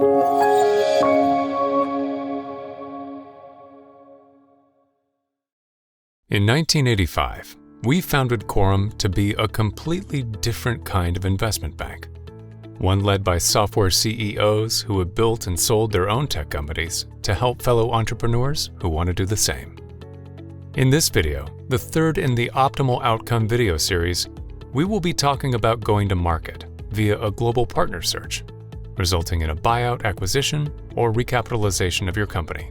In 1985, we founded Corum to be a completely different kind of investment bank. One led by software CEOs who have built and sold their own tech companies to help fellow entrepreneurs who want to do the same. In this video, the third in the Optimal Outcome video series, we will be talking about going to market via a global partner search, resulting in a buyout, acquisition, or recapitalization of your company.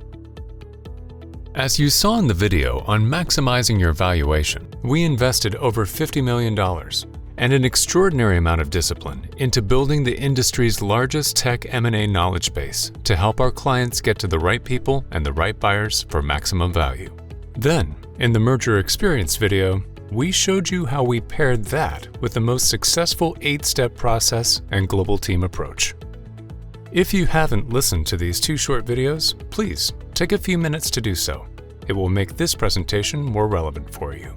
As you saw in the video on maximizing your valuation, we invested over $50 million and an extraordinary amount of discipline into building the industry's largest tech M&A knowledge base to help our clients get to the right people and the right buyers for maximum value. Then, in the Merger Experience video, we showed you how we paired that with the most successful 8-step process and global team approach. If you haven't listened to these 2 short videos, please take a few minutes to do so. It will make this presentation more relevant for you.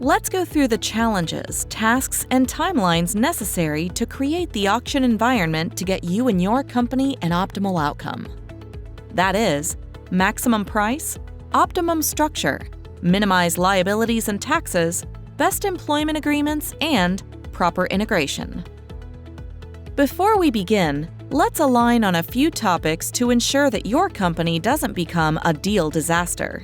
Let's go through the challenges, tasks, and timelines necessary to create the auction environment to get you and your company an optimal outcome. That is, maximum price, optimum structure, minimize liabilities and taxes, best employment agreements, and proper integration. Before we begin, let's align on a few topics to ensure that your company doesn't become a deal disaster.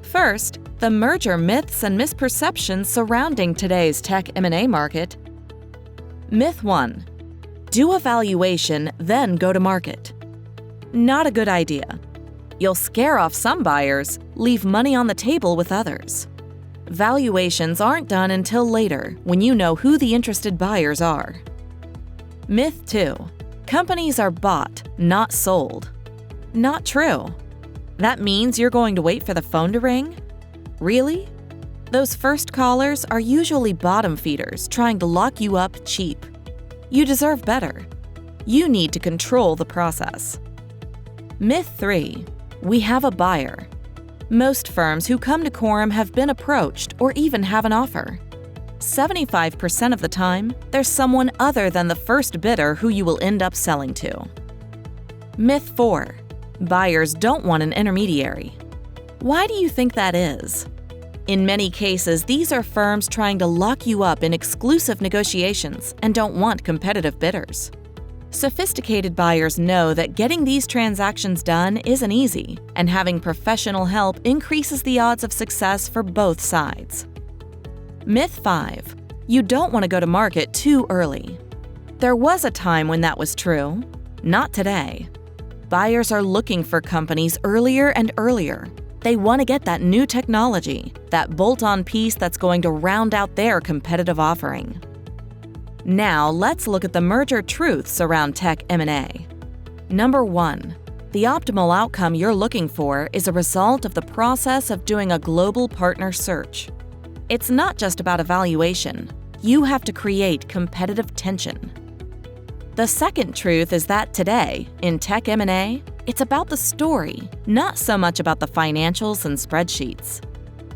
First, the merger myths and misperceptions surrounding today's tech M&A market. Myth 1. Do a valuation, then go to market. Not a good idea. You'll scare off some buyers, leave money on the table with others. Valuations aren't done until later, when you know who the interested buyers are. Myth 2. Companies are bought, not sold. Not true. That means you're going to wait for the phone to ring? Really? Those first callers are usually bottom feeders trying to lock you up cheap. You deserve better. You need to control the process. Myth 3. We have a buyer. Most firms who come to Corum have been approached or even have an offer. 75% of the time, there's someone other than the first bidder who you will end up selling to. Myth 4. Buyers don't want an intermediary. Why do you think that is? In many cases, these are firms trying to lock you up in exclusive negotiations and don't want competitive bidders. Sophisticated buyers know that getting these transactions done isn't easy, and having professional help increases the odds of success for both sides. Myth 5. You don't want to go to market too early. There was a time when that was true. Not today. Buyers are looking for companies earlier and earlier. They want to get that new technology, that bolt-on piece that's going to round out their competitive offering. Now, let's look at the merger truths around tech M&A. Number 1. The optimal outcome you're looking for is a result of the process of doing a global partner search. It's not just about evaluation. You have to create competitive tension. The second truth is that today, in tech M&A, it's about the story, not so much about the financials and spreadsheets.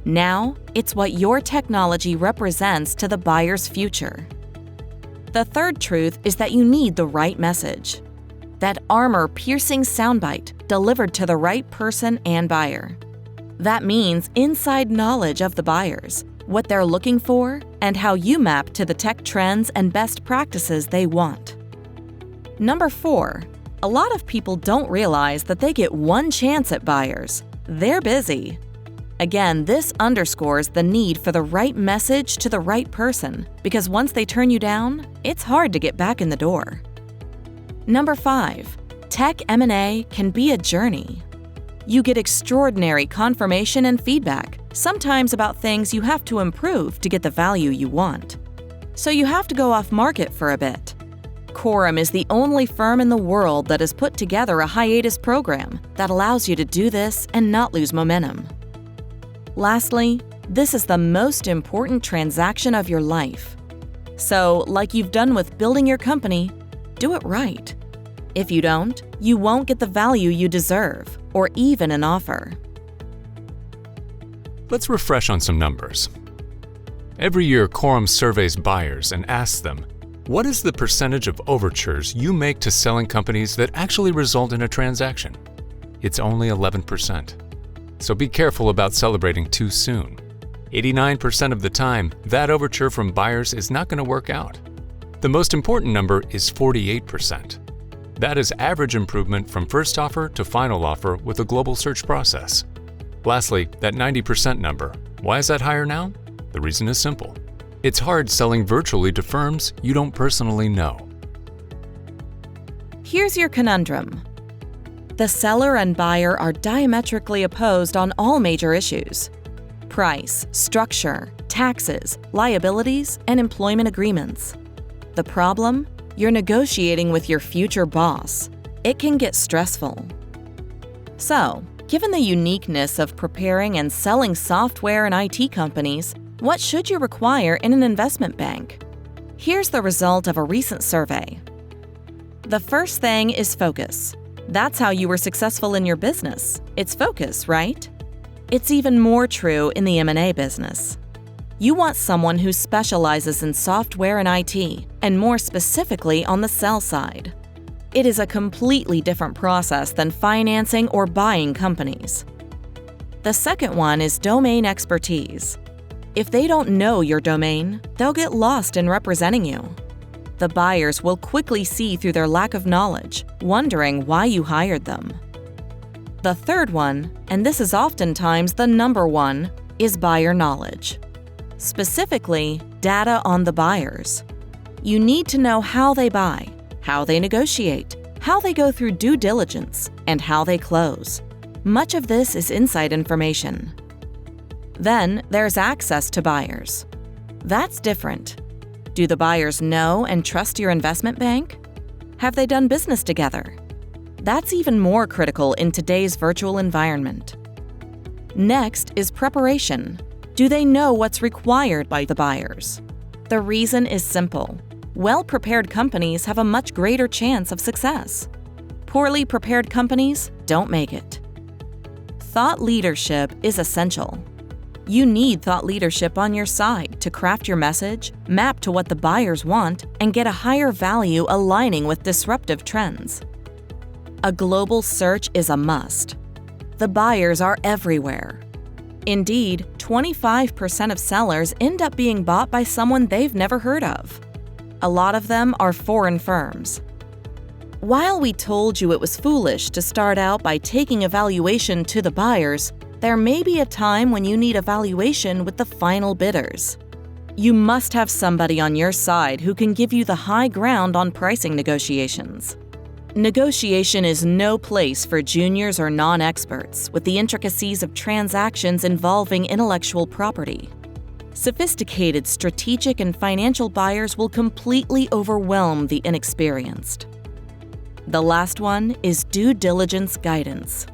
Now, it's what your technology represents to the buyer's future. The third truth is that you need the right message. That armor-piercing soundbite delivered to the right person and buyer. That means inside knowledge of the buyers, what they're looking for, and how you map to the tech trends and best practices they want. Number 4. A lot of people don't realize that they get one chance at buyers. They're busy. Again, this underscores the need for the right message to the right person, because once they turn you down, it's hard to get back in the door. Number 5. Tech M&A can be a journey. You get extraordinary confirmation and feedback, sometimes about things you have to improve to get the value you want. So you have to go off market for a bit. Corum is the only firm in the world that has put together a hiatus program that allows you to do this and not lose momentum. Lastly, this is the most important transaction of your life. So, like you've done with building your company, do it right. If you don't, you won't get the value you deserve, or even an offer. Let's refresh on some numbers. Every year, Corum surveys buyers and asks them, What is the percentage of overtures you make to selling companies that actually result in a transaction? It's only 11%. So be careful about celebrating too soon. 89% of the time, that overture from buyers is not going to work out. The most important number is 48%. That is average improvement from first offer to final offer with a global search process. Lastly, that 90% number. Why is that higher now? The reason is simple. It's hard selling virtually to firms you don't personally know. Here's your conundrum. The seller and buyer are diametrically opposed on all major issues: price, structure, taxes, liabilities, and employment agreements. The problem? You're negotiating with your future boss. It can get stressful. So, given the uniqueness of preparing and selling software and IT companies, what should you require in an investment bank? Here's the result of a recent survey. The first thing is focus. That's how you were successful in your business. It's focus, right? It's even more true in the M&A business. You want someone who specializes in software and IT, and more specifically on the sell side. It is a completely different process than financing or buying companies. The second one is domain expertise. If they don't know your domain, they'll get lost in representing you. The buyers will quickly see through their lack of knowledge, wondering why you hired them. The third one, and this is oftentimes the number one, is buyer knowledge. Specifically, data on the buyers. You need to know how they buy, how they negotiate, how they go through due diligence, and how they close. Much of this is inside information. Then there's access to buyers. That's different. Do the buyers know and trust your investment bank? Have they done business together? That's even more critical in today's virtual environment. Next is preparation. Do they know what's required by the buyers? The reason is simple. Well-prepared companies have a much greater chance of success. Poorly prepared companies don't make it. Thought leadership is essential. You need thought leadership on your side to craft your message, map to what the buyers want, and get a higher value aligning with disruptive trends. A global search is a must. The buyers are everywhere. Indeed, 25% of sellers end up being bought by someone they've never heard of. A lot of them are foreign firms. While we told you it was foolish to start out by taking a valuation to the buyers, there may be a time when you need a valuation with the final bidders. You must have somebody on your side who can give you the high ground on pricing negotiations. Negotiation is no place for juniors or non-experts with the intricacies of transactions involving intellectual property. Sophisticated strategic and financial buyers will completely overwhelm the inexperienced. The last one is due diligence guidance.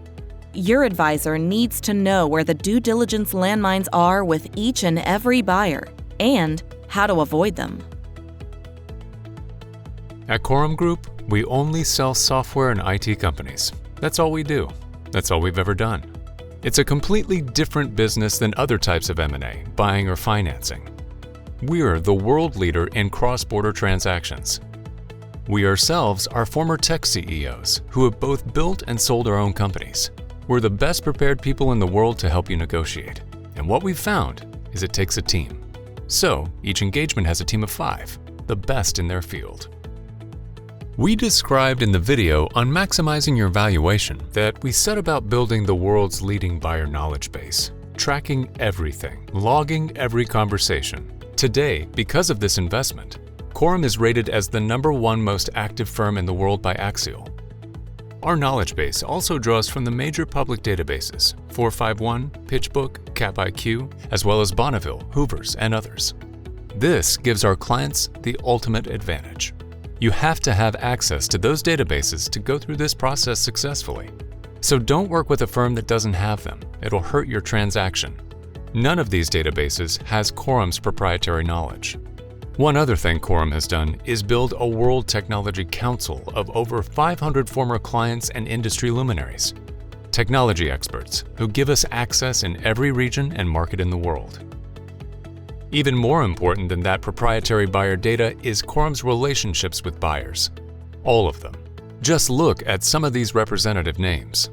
Your advisor needs to know where the due diligence landmines are with each and every buyer and how to avoid them. At Corum Group, we only sell software and IT companies. That's all we do. That's all we've ever done. It's a completely different business than other types of M&A, buying or financing. We're the world leader in cross-border transactions. We ourselves are former tech CEOs who have both built and sold our own companies. We're the best prepared people in the world to help you negotiate. And what we've found is it takes a team. So each engagement has a team of 5, the best in their field. We described in the video on maximizing your valuation that we set about building the world's leading buyer knowledge base, tracking everything, logging every conversation. Today, because of this investment, Corum is rated as the #1 most active firm in the world by Axial. Our knowledge base also draws from the major public databases, 451, PitchBook, CapIQ, as well as Bonneville, Hoovers, and others. This gives our clients the ultimate advantage. You have to have access to those databases to go through this process successfully. So don't work with a firm that doesn't have them. It'll hurt your transaction. None of these databases has Corum's proprietary knowledge. One other thing Corum has done is build a World Technology Council of over 500 former clients and industry luminaries, technology experts who give us access in every region and market in the world. Even more important than that proprietary buyer data is Corum's relationships with buyers. All of them. Just look at some of these representative names.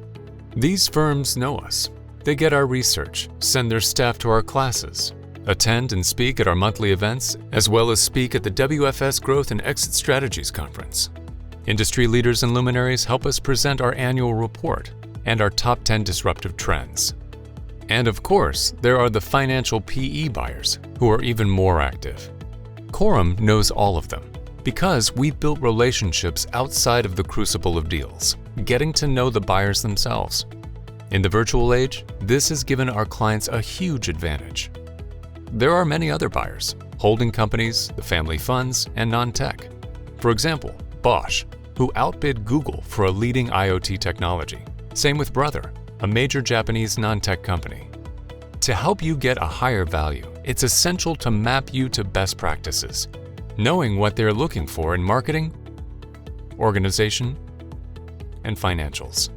These firms know us. They get our research, send their staff to our classes, attend and speak at our monthly events, as well as speak at the WFS Growth and Exit Strategies Conference. Industry leaders and luminaries help us present our annual report and our top 10 disruptive trends. And of course, there are the financial PE buyers, who are even more active. Corum knows all of them because we've built relationships outside of the crucible of deals, getting to know the buyers themselves. In the virtual age, this has given our clients a huge advantage. There are many other buyers, holding companies, the family funds, and non-tech. For example, Bosch, who outbid Google for a leading IoT technology. Same with Brother, a major Japanese non-tech company. To help you get a higher value, it's essential to map you to best practices, knowing what they're looking for in marketing, organization, and financials.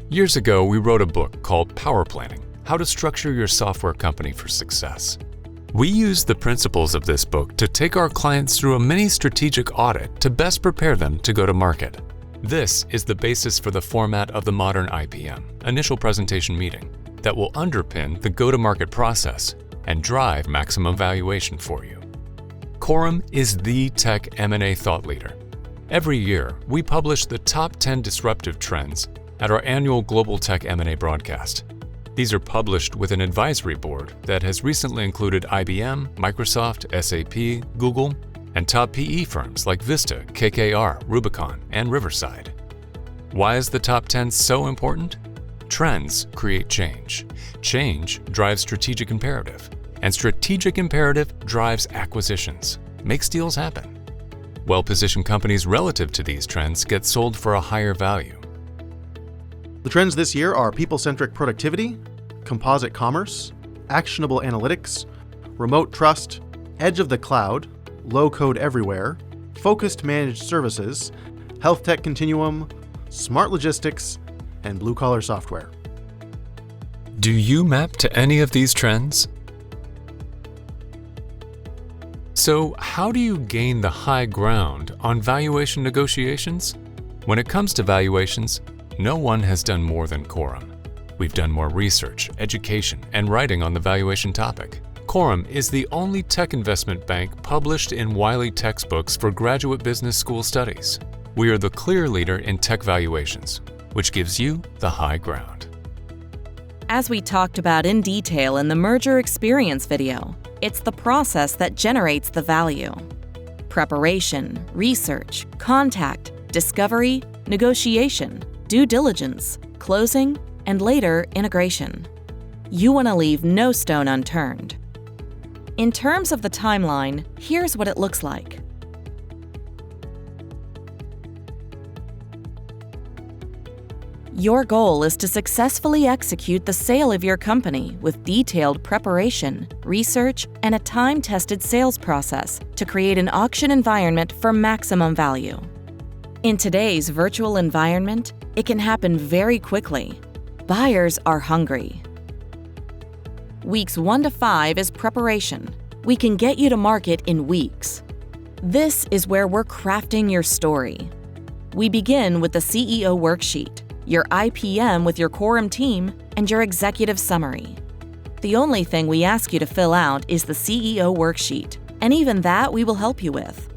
Years ago, we wrote a book called Power Planning: How to Structure Your Software Company for Success. We used the principles of this book to take our clients through a mini strategic audit to best prepare them to go to market. This is the basis for the format of the modern IPM, Initial Presentation Meeting, that will underpin the go-to-market process and drive maximum valuation for you. Corum is the tech M&A thought leader. Every year, we publish the top 10 disruptive trends at our annual Global Tech M&A broadcast. These are published with an advisory board that has recently included IBM, Microsoft, SAP, Google, and top PE firms like Vista, KKR, Rubicon, and Riverside. Why is the top 10 so important? Trends create change. Change drives strategic imperative. And strategic imperative drives acquisitions, makes deals happen. Well-positioned companies relative to these trends get sold for a higher value. The trends this year are people-centric productivity, composite commerce, actionable analytics, remote trust, edge of the cloud, low-code everywhere, focused managed services, health tech continuum, smart logistics, and blue-collar software. Do you map to any of these trends? So, how do you gain the high ground on valuation negotiations? When it comes to valuations, no one has done more than Corum. We've done more research, education, and writing on the valuation topic. Corum is the only tech investment bank published in Wiley textbooks for graduate business school studies. We are the clear leader in tech valuations, which gives you the high ground. As we talked about in detail in the merger experience video, it's the process that generates the value. Preparation, research, contact, discovery, negotiation, due diligence, closing, and later integration. You want to leave no stone unturned. In terms of the timeline, here's what it looks like. Your goal is to successfully execute the sale of your company with detailed preparation, research, and a time-tested sales process to create an auction environment for maximum value. In today's virtual environment, it can happen very quickly. Buyers are hungry. Weeks 1 to 5 is preparation. We can get you to market in weeks. This is where we're crafting your story. We begin with the CEO worksheet, your IPM with your Corum team, and your executive summary. The only thing we ask you to fill out is the CEO worksheet, and even that we will help you with.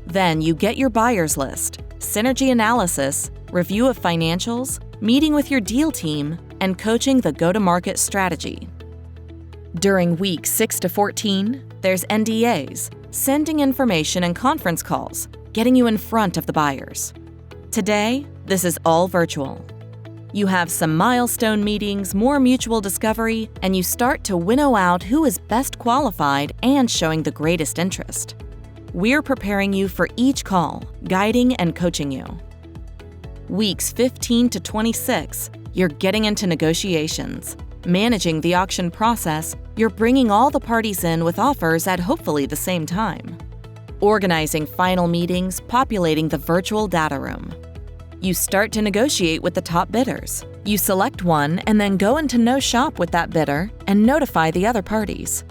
Then you get your buyers list, synergy analysis, review of financials, meeting with your deal team, and coaching the go-to-market strategy. During weeks 6 to 14, there's NDAs, sending information and conference calls, getting you in front of the buyers. Today, this is all virtual. You have some milestone meetings, more mutual discovery, and you start to winnow out who is best qualified and showing the greatest interest. We're preparing you for each call, guiding and coaching you. Weeks 15 to 26, you're getting into negotiations. Managing the auction process, you're bringing all the parties in with offers at hopefully the same time. Organizing final meetings, populating the virtual data room. You start to negotiate with the top bidders. You select one and then go into no shop with that bidder and notify the other parties.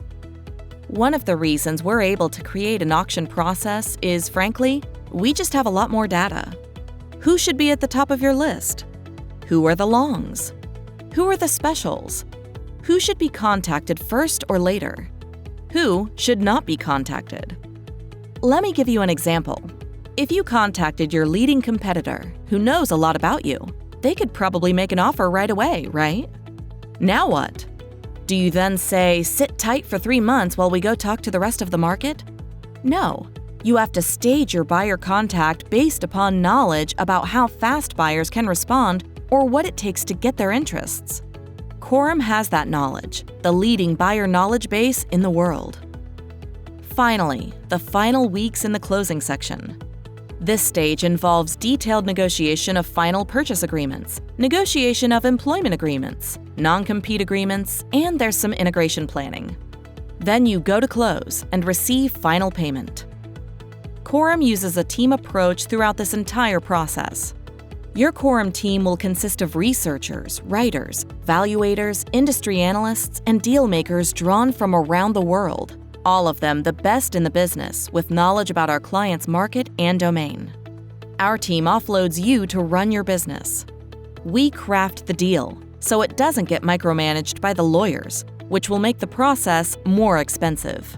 One of the reasons we're able to create an auction process is, frankly, we just have a lot more data. Who should be at the top of your list? Who are the longs? Who are the specials? Who should be contacted first or later? Who should not be contacted? Let me give you an example. If you contacted your leading competitor, who knows a lot about you, they could probably make an offer right away, right? Now what? Do you then say, sit tight for 3 months while we go talk to the rest of the market? No. You have to stage your buyer contact based upon knowledge about how fast buyers can respond or what it takes to get their interests. Corum has that knowledge, the leading buyer knowledge base in the world. Finally, the final weeks in the closing section. This stage involves detailed negotiation of final purchase agreements, negotiation of employment agreements, non-compete agreements, and there's some integration planning. Then you go to close and receive final payment. Corum uses a team approach throughout this entire process. Your Corum team will consist of researchers, writers, valuators, industry analysts, and deal makers drawn from around the world, all of them the best in the business with knowledge about our client's market and domain. Our team offloads you to run your business. We craft the deal so it doesn't get micromanaged by the lawyers, which will make the process more expensive.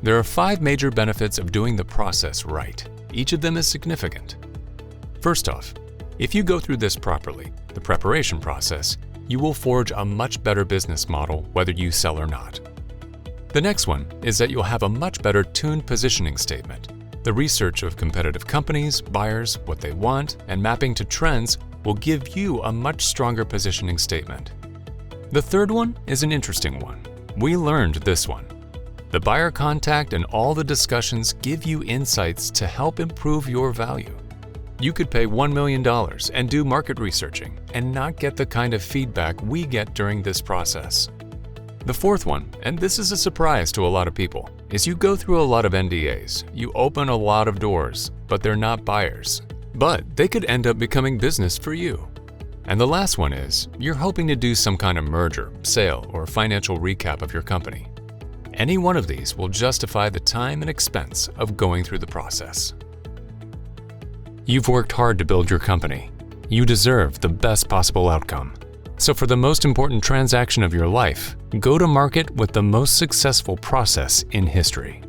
There are 5 major benefits of doing the process right. Each of them is significant. First off, if you go through this properly, the preparation process, you will forge a much better business model whether you sell or not. The next one is that you'll have a much better tuned positioning statement. The research of competitive companies, buyers, what they want, and mapping to trends will give you a much stronger positioning statement. The third one is an interesting one. We learned this one. The buyer contact and all the discussions give you insights to help improve your value. You could pay $1 million and do market researching and not get the kind of feedback we get during this process. The fourth one, and this is a surprise to a lot of people, is you go through a lot of NDAs. You open a lot of doors, but they're not buyers. But they could end up becoming business for you. And the last one is, you're hoping to do some kind of merger, sale, or financial recap of your company. Any one of these will justify the time and expense of going through the process. You've worked hard to build your company. You deserve the best possible outcome. So for the most important transaction of your life, go to market with the most successful process in history.